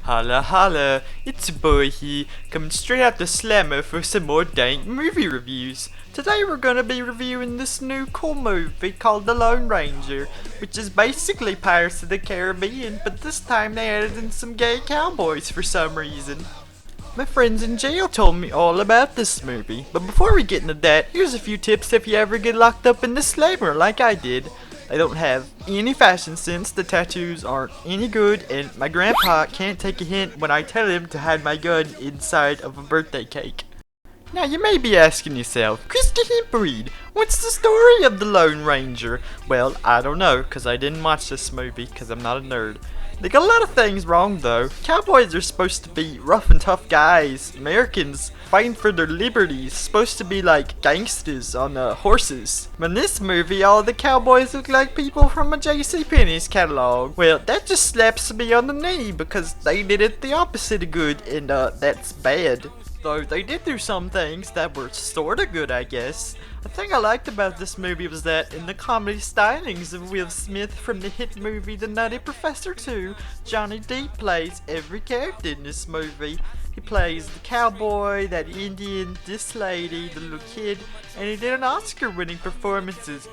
Holla holla, it's your boy here, coming straight out the slammer for some more dank movie reviews. Today we're gonna be reviewing this new cool movie called The Lone Ranger, which is basically Pirates of the Caribbean, but this time they added in some gay cowboys for some reason. My friends in jail told me all about this movie, but before we get into that, here's a few tips if you ever get locked up in the slammer like I did. They don't have any fashion sense, the tattoos aren't any good, and my grandpa can't take a hint when I tell him to hide my gun inside of a birthday cake. Now you may be asking yourself, Krista Hempy, what's the story of the Lone Ranger? Well, I don't know, cause I didn't watch this movie, cause I'm not a nerd. They got a lot of things wrong though. Cowboys are supposed to be rough and tough guys. Americans fighting for their liberties, supposed to be like gangsters on horses. But in this movie, all the cowboys look like people from a JCPenney's catalog. Well, that just slaps me on the knee because they did it the opposite of good, and that's bad. Though they did do some things that were sorta good, I guess. The thing I liked about this movie was that in the comedy stylings of Will Smith from the hit movie The Nutty Professor 2, Johnny Depp plays every character in this movie. He plays the cowboy, that Indian, this lady, the little kid, and he did an Oscar-winning performance as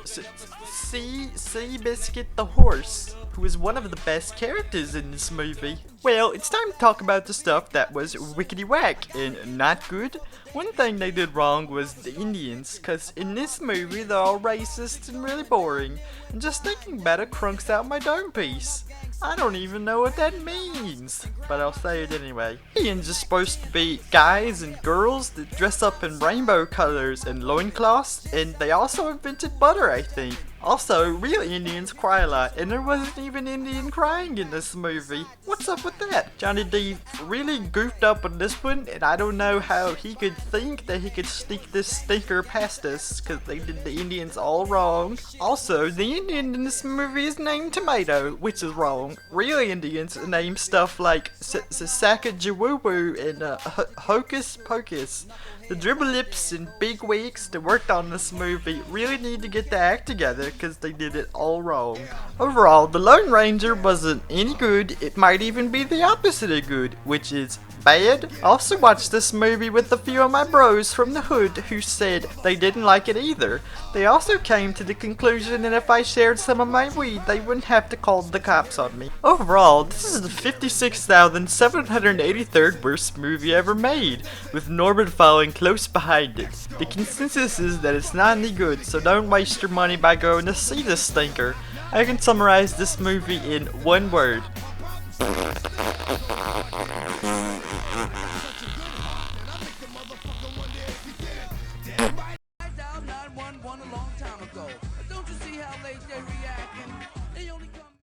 Seabiscuit the horse, who is one of the best characters in this movie. Well, it's time to talk about the stuff that was wickety whack and not good. One thing they did wrong was the Indians, cause in this movie they're all racist and really boring, and just thinking about it crunks out my dome piece. I don't even know what that means, but I'll say it anyway. Indians are supposed to be guys and girls that dress up in rainbow colors and loincloths, and they also invented butter, I think. Also, real Indians cry a lot, and there wasn't even Indian crying in this movie. What's up with that? Johnny Depp really goofed up on this one, and I don't know how he could think that he could sneak this stinker past us, cause they did the Indians all wrong. Also, the Indian in this movie is named Tomato, which is wrong. Real Indians name stuff like Sacagawoo and Hocus Pocus. The dribble lips and big wigs that worked on this movie really need to get their act together because they did it all wrong. Overall, The Lone Ranger wasn't any good. It might even be the opposite of good, which is bad. I also watched this movie with a few of my bros from the hood who said they didn't like it either. They also came to the conclusion that if I shared some of my weed, they wouldn't have to call the cops on me. Overall, this is the 56,783rd worst movie ever made, with Norbert following close behind it. The consensus is that it's not any good, so don't waste your money by going to see this stinker. I can summarize this movie in one word. A long time ago. Don't you see how late they're reacting? They only come